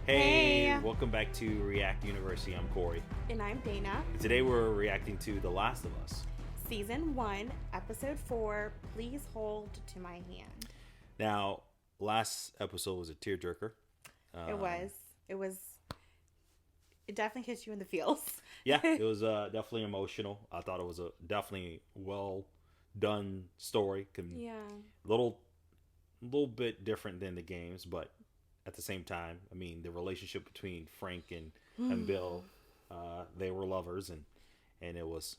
Hey, welcome back to React University. I'm Corey. And I'm Dana. And today we're reacting to The Last of Us. Season 1, Episode 4, Please Hold to My Hand. Now, last episode was a tearjerker. It definitely hits you in the feels. Yeah, it was definitely emotional. I thought it was a definitely well done story. Yeah. Little bit different than the games, but at the same time, I mean, the relationship between Frank and Bill, they were lovers, and it was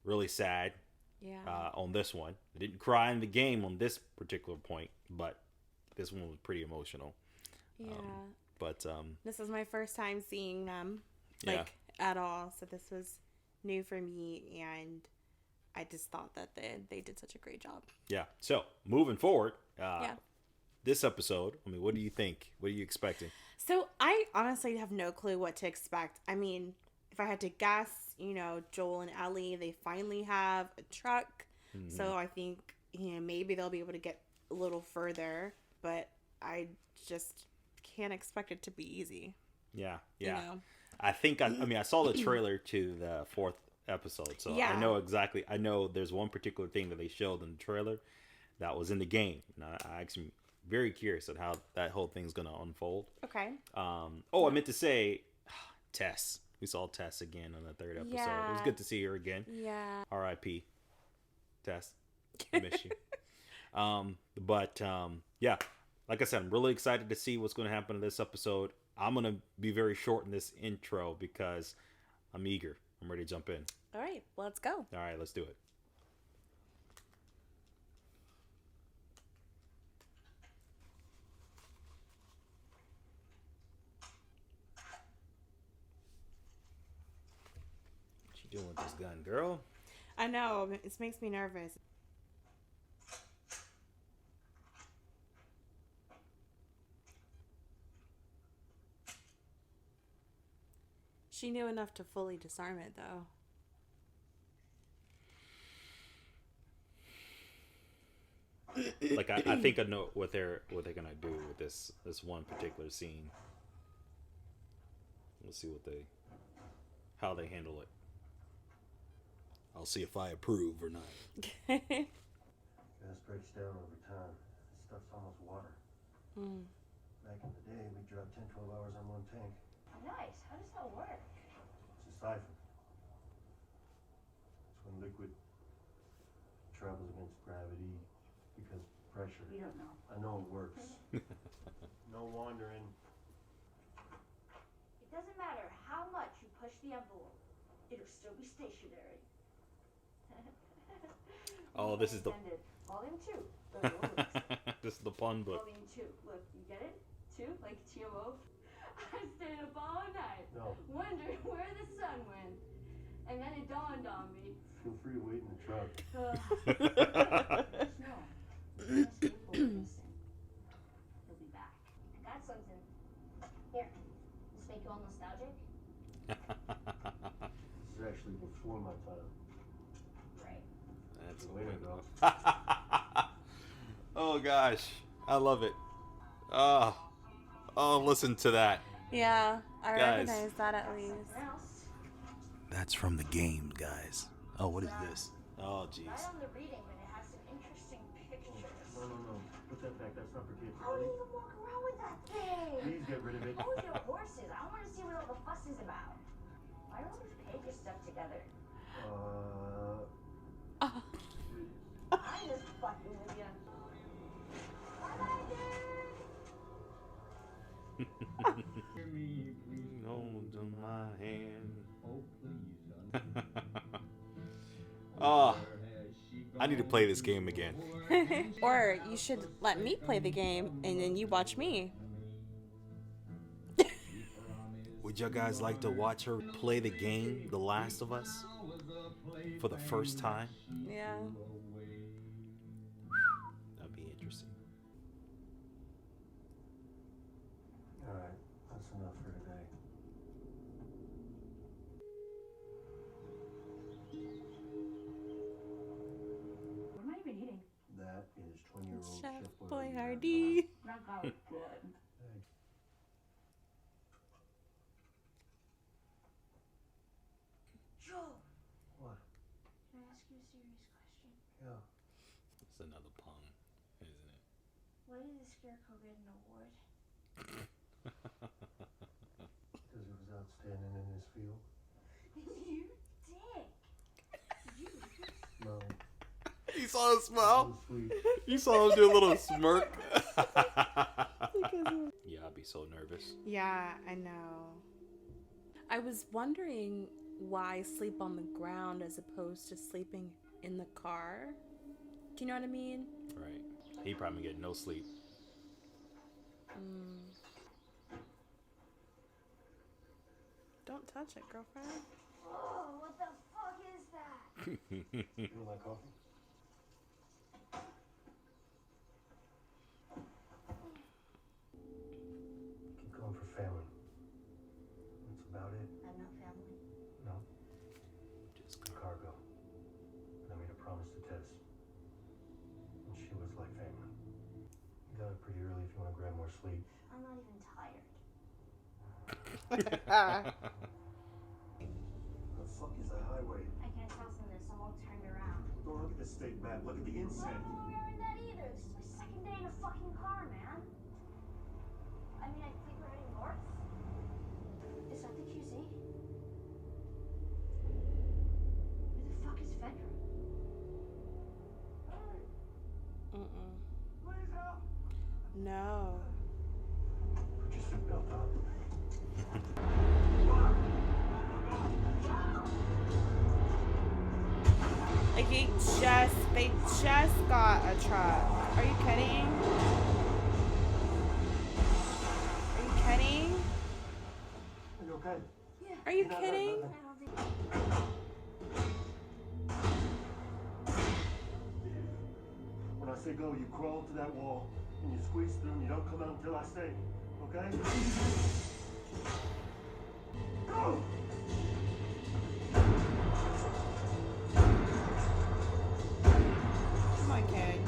really sad. Yeah. On this one, I didn't cry in the game on this particular point, but this one was pretty emotional. Yeah. But this is my first time seeing them, Yeah. at all. So this was new for me, and I just thought that they did such a great job. yeah. So moving forward, Yeah. this episode, I mean, what do you think? What are you expecting? So I honestly have no clue what to expect. I mean, if I had to guess, Joel and Ellie, they finally have a truck. Mm-hmm. So I think, maybe they'll be able to get a little further, but I just can't expect it to be easy. Yeah. I I saw the trailer to the fourth episode, so Yeah. I know exactly. I know there's one particular thing that they showed in the trailer that was in the game, and I actually very curious at how that whole thing's gonna unfold. Okay. I meant to say, Tess. We saw Tess again on the third episode. Yeah. It was good to see her again. Yeah. R.I.P. Tess. I miss you. Yeah, like I said, I'm really excited to see what's going to happen in this episode. I'm going to be very short in this intro because I'm eager. I'm ready to jump in. All right, let's go. All right, let's do it. What you doing with this gun, girl? I know, it makes me nervous. She knew enough to fully disarm it, though. Like I think I know what they're gonna do with this one particular scene. We'll see how they handle it. I'll see if I approve or not. Gas breaks down over time. This stuff's almost water. Back in the day, we dropped 10, 12 hours on one tank. Nice. How does that work? It's a siphon. It's when liquid travels against gravity because pressure. We don't know. I know it works. No wandering. It doesn't matter how much you push the envelope. It'll still be stationary. Oh, this is the Volume 2. this is the pun book. Volume 2. Look, you get it? 2, like TMO. I stayed up all night, No. wondering where the sun went. And then it dawned on me. Feel free to wait in the truck. No. You're gonna stay for this. He'll be back. I got something. Here. This make you all nostalgic? This is actually before my time. Right. That's The way to go. Oh gosh, I love it. Oh, listen to that. Yeah, I Guys. recognize that at least. Something else. That's from the game, guys. Oh, what is this? Oh, jeez. Right on the reading, but it has some interesting pictures. No. Put that back. That's not for kids. How do you even walk around with that thing? Please get rid of it. Hold your horses. I want to see what all the fuss is about. Why don't these pages stuck together? I'm just fucking with you. Bye-bye, dude. Hold my hand. Oh, I need to play this game again. Or you should let me play the game, and then you watch me. Would you guys like to watch her play the game, The Last of Us, for the first time? Yeah. That'd be interesting. Alright, that's enough for today. What am I even eating? That is 20-year-old Chef Chef Boyardee. That guy was good. Yeah. It's another pun, isn't it? Why did the Scarecrow get an award? Because he was outstanding in his field. You dick! Did you read this? No. You saw him smile? So sweet. You saw him do a little smirk? Yeah, I'd be so nervous. Yeah, I know. I was wondering why sleep on the ground as opposed to sleeping in the car. Do you know what I mean? Right. He probably get no sleep. Don't touch it, girlfriend. Oh, what the fuck is that? You don't like coffee? Keep going for family. That's about it. I'm not family. No. Just Cargo. And I made a promise to Tess. And she was like family. You got up pretty early if you want to grab more sleep. I'm not even tired. The fuck is that highway? I can't tell from this. I'm all turned around. Don't look at the state map. Look at the I inside. don't know where I'm that either. This is my second day in a fucking car, man. I mean, I think we're heading north. Is that the QZ? Where the fuck is Fedra? Mm-mm. Please help. No. Put your seatbelt on. Like they just got a truck. Are you kidding? Are you kidding? Are you okay? Yeah. Are you kidding? I don't think. When I say go, you crawl to that wall and you squeeze through and you don't come out until I say, okay? Go! Come on, kid.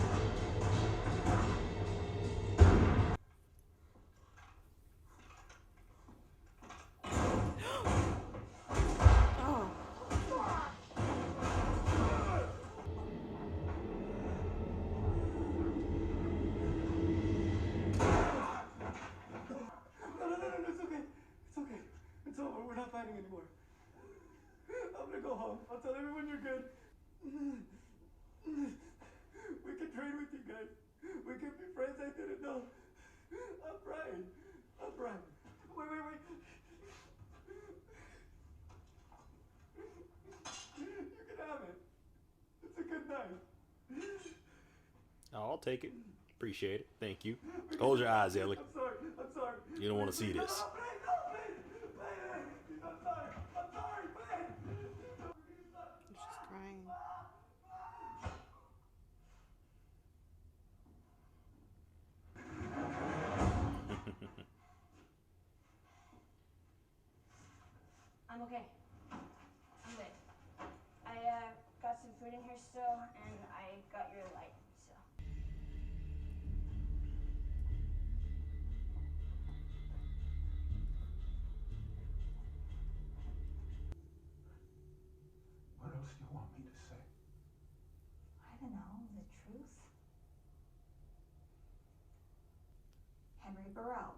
Oh. No, it's okay. It's okay. It's over. We're not fighting anymore. I'm gonna go home. I'll tell everyone you're good. We can train with you guys. We can be friends. I didn't know. I'm Brian. I'm Brian. Wait. You can have it. It's a good night. Oh, I'll take it. Appreciate it. Thank you. Close your eyes, Ellie. I'm sorry. You don't want to see this. No, please. I'm sorry, please. She's crying. I'm okay. I'm good. I got some food in here still, and I got your light. So. What else do you want me to say? I don't know, the truth. Henry Burrell.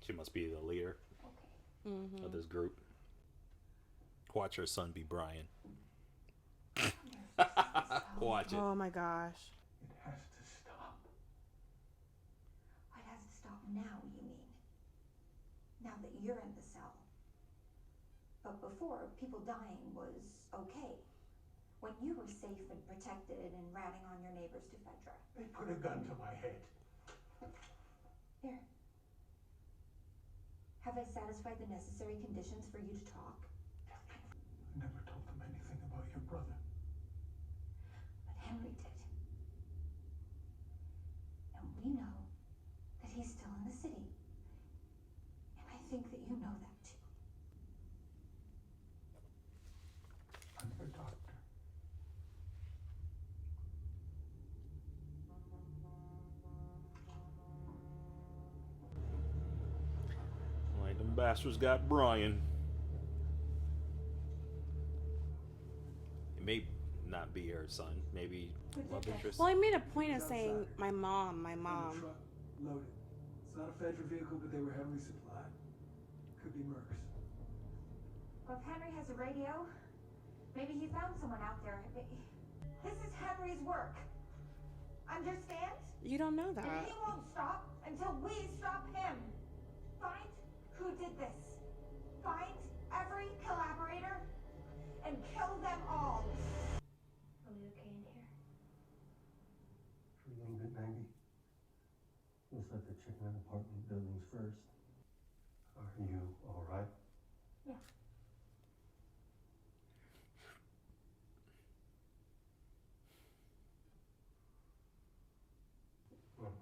She must be the leader Okay. Mm-hmm. of this group. Watch her son be Brian. Watch it. Oh my gosh. It has to stop. It has to stop now, you mean? Now that you're in the cell. But before, people dying was okay. When you were safe and protected and ratting on your neighbors to Fedra. They put a gun to my head. Here. Have I satisfied the necessary conditions for you to talk? I never told them anything about your brother. But Henry did. And we know that he's still in the city. And I think that you know that too. I'm your doctor. Like them bastards got Brian. It may not be her son. Maybe love interest. Well, I made a point of saying my mom, my And mom. the truck loaded. It's not a federal vehicle, but they were heavily supplied. Could be Mercs. Well, if Henry has a radio, maybe he found someone out there. This is Henry's work. Understand? You don't know And that. he won't stop until we stop him. Find who did this. Find every collaborator and kill them all. Are we okay in here? For a little bit, maybe. We'll start to check out apartment buildings first. Are you all right? Yeah. Well,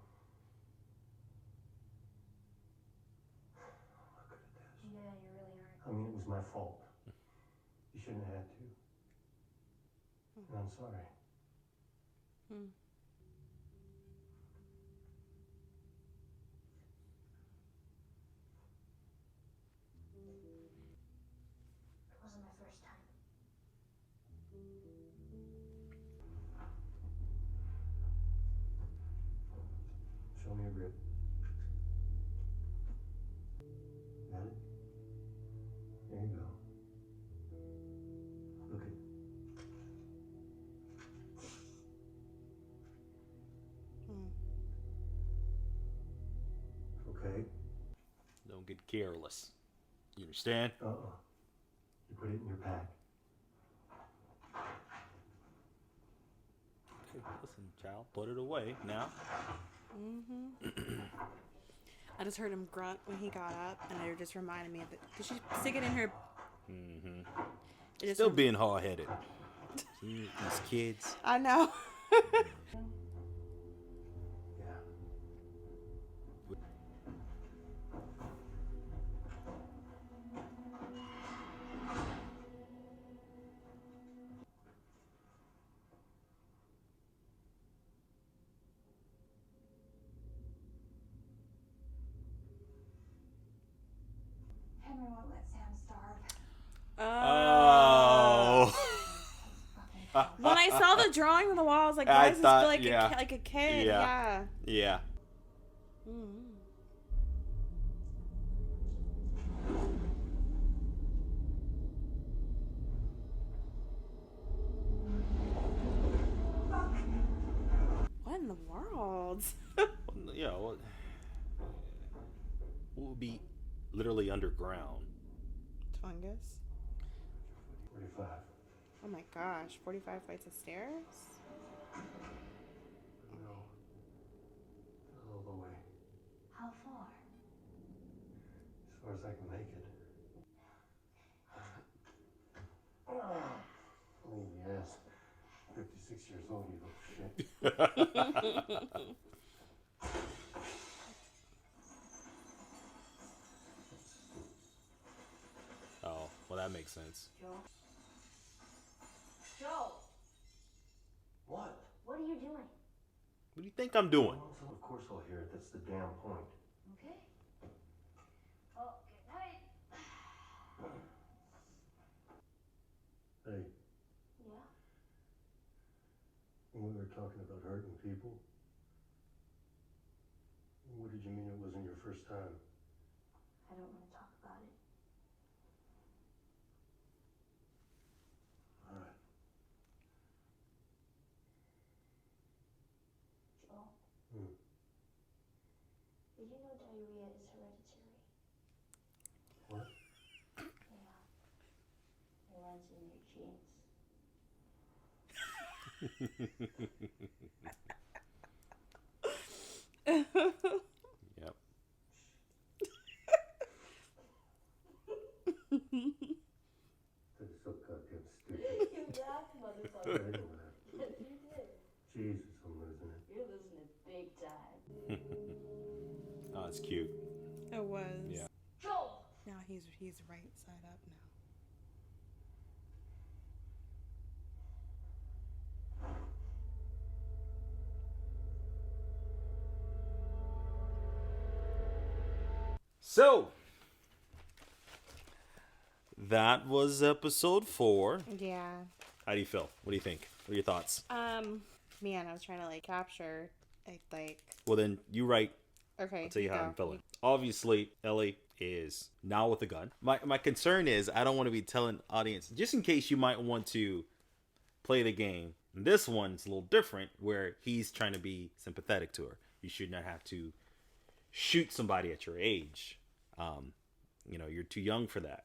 look at this. Yeah, you really aren't. I mean, it was my fault. You shouldn't have had to. And I'm sorry. Hmm. It wasn't my first time. Show me a grip. Got it? There you go. Look at Okay. Don't get careless. You understand? You put it in your pack. Okay, listen, child. Put it away now. I just heard him grunt when he got up, and it just reminded me of it. Did she stick it in her? Mm-hmm. It just Still being hard-headed. See, these kids. I know. Yeah. Henry won't let Sam starve. Oh. When I saw the drawing on the wall, I was like, I why does this thought- feel like yeah. like a kid? Yeah. Yeah. Yeah. What in the world? Yeah. Well, we'll be literally underground. Fungus. 45. Oh my gosh, 45 flights of stairs? No. All the way. How far? As far as I can make it. Oh, yes. 56 years old, you little shit. Oh, well, that makes sense. Joe, What? what are you doing? What do you think I'm doing? Of course I'll hear it. That's the damn point. Okay. Oh, good night. Hey, Yeah? when we were talking about hurting people, what did you mean it wasn't your first time? I don't want to talk about it. All right. Joe, Hmm. did you know diarrhea is hereditary? What? Yeah. It runs in your genes. Yep. That is so goddamn stupid. You laughed, I motherfucker. didn't laugh. Yes, you did. Jesus, I'm losing it. You're losing it big time. Oh, it's cute. It was. Yeah. Joe! Now he's right side up now. So, that was episode 4. Yeah. How do you feel? What do you think? What are your thoughts? Man, I was trying to like capture like. Well, then you write. Okay. I'll tell you how go. I'm feeling. Obviously, Ellie is now with a gun. My concern is I don't want to be telling audience, just in case you might want to play the game. This one's a little different where he's trying to be sympathetic to her. You should not have to shoot somebody at your age. You're too young for that.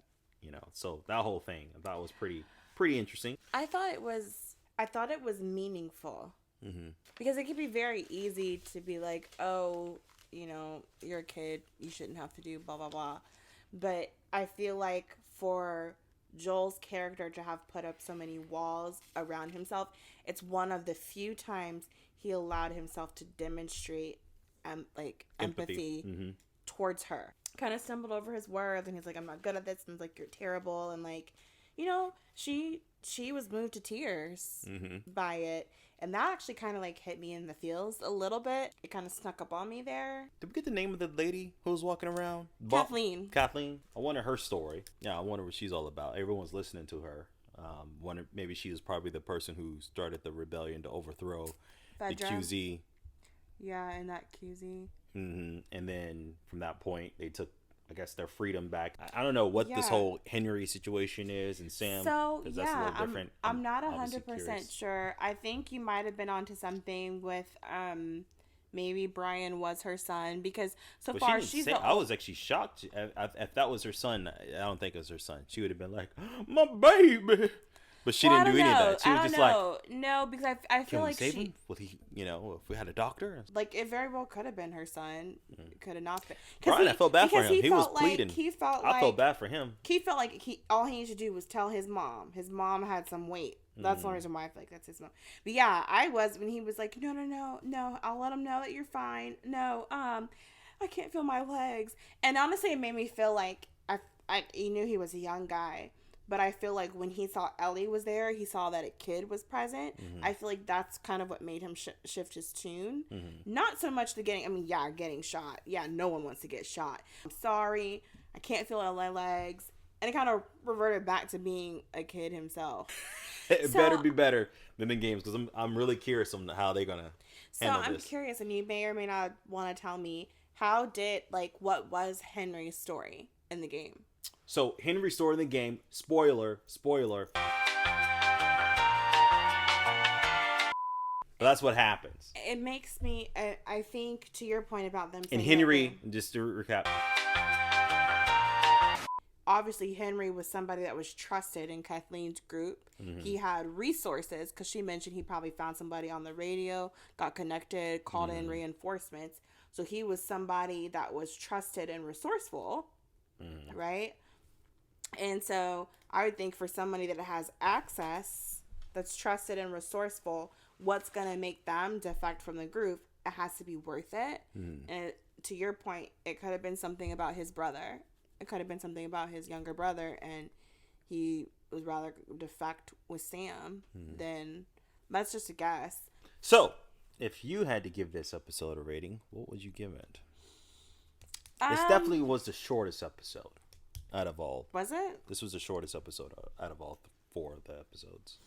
So that whole thing I thought was pretty interesting. I thought it was meaningful. Mm-hmm. Because it could be very easy to be like, oh, you're a kid, you shouldn't have to do blah, blah, blah. But I feel like for Joel's character to have put up so many walls around himself, it's one of the few times he allowed himself to demonstrate empathy Mm-hmm. towards her. Kind of stumbled over his words, and he's like, I'm not good at this, and it's like, you're terrible, and like, she was moved to tears by it. And that actually kind of like hit me in the feels a little bit. It kind of snuck up on me there. Did we get the name of the lady who was walking around? Kathleen. Kathleen. I wonder her story. Yeah, I wonder what she's all about. Everyone's listening to her. Wonder maybe she was probably the person who started the rebellion to overthrow the QZ. Yeah, and that QZ. Mm-hmm. And then from that point, they took, I guess, their freedom back. I don't know what this whole Henry situation is and Sam. So that's a little different. I'm not 100% curious. sure. I think you might have been onto something with maybe Brian was her son, because so far she's I was actually shocked. If that was her son, I don't think it was her son. She would have been like, my baby. But she didn't do any of that. She was just like, no, because I feel like save him? Would he, if we had a doctor? Like, it very well could have been her son. It could have not been. Brian, I felt bad for him. He was pleading. I felt bad for him. He felt like all he needed to do was tell his mom. His mom had some weight. That's the only reason why I feel like that's his mom. But yeah, I was, when he was like, no, I'll let him know that you're fine. No, I can't feel my legs. And honestly, it made me feel like he knew he was a young guy. But I feel like when he saw Ellie was there, he saw that a kid was present. I feel like that's kind of what made him shift his tune. Not so much getting shot. Yeah, no one wants to get shot. I'm sorry. I can't feel my legs. And it kind of reverted back to being a kid himself. It better be better than the games, because I'm really curious on how they're going to handle this. So I'm curious, and you may or may not want to tell me, what was Henry's story in the game? So, Henry's story in the game, spoiler. But that's what happens. It makes me, I think, to your point about them saying... And Henry, just to recap... Obviously, Henry was somebody that was trusted in Kathleen's group. He had resources, because she mentioned he probably found somebody on the radio, got connected, called in reinforcements. So, he was somebody that was trusted and resourceful, right? And so I would think for somebody that has access, that's trusted and resourceful, what's going to make them defect from the group, it has to be worth it. And to your point, it could have been something about his brother. It could have been something about his younger brother, and he was rather defect with Sam than... That's just a guess. So, if you had to give this episode a rating, what would you give it? This definitely was the shortest episode out of all. Was it? This was the shortest episode out of all 4 of the episodes.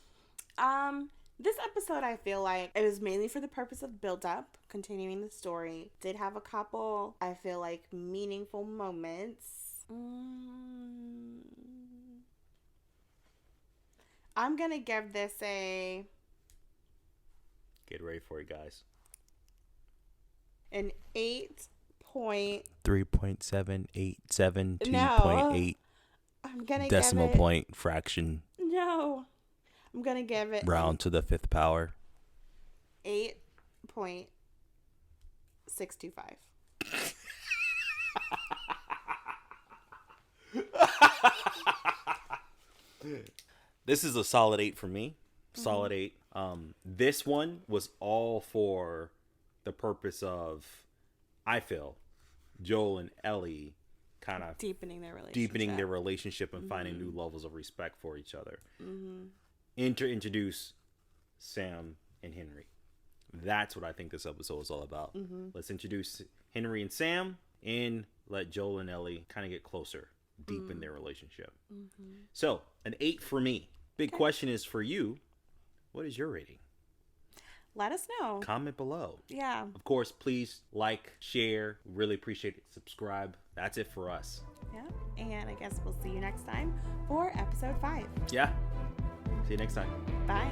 This episode, I feel like it was mainly for the purpose of build up, continuing the story. Did have a couple, I feel like, meaningful moments. I'm gonna give this a... Get ready for it, guys. An 8. 3.787 No. 2.8 I'm gonna decimal give it... point fraction. No. I'm gonna give it... Round to the 5th power. 8.625. This is a solid 8 for me. Solid 8. This one was all for the purpose of, I feel, Joel and Ellie kind of deepening their relationship and finding new levels of respect for each other. Introduce Sam and Henry. That's what I think this episode is all about. Let's introduce Henry and Sam and let Joel and Ellie kind of get closer, deepen their relationship. So, an 8 for me. Big question is for you. What is your rating? Let us know. Comment below. Yeah. Of course, please like, share. Really appreciate it. Subscribe. That's it for us. Yeah. And I guess we'll see you next time for episode 5. Yeah. See you next time. Bye.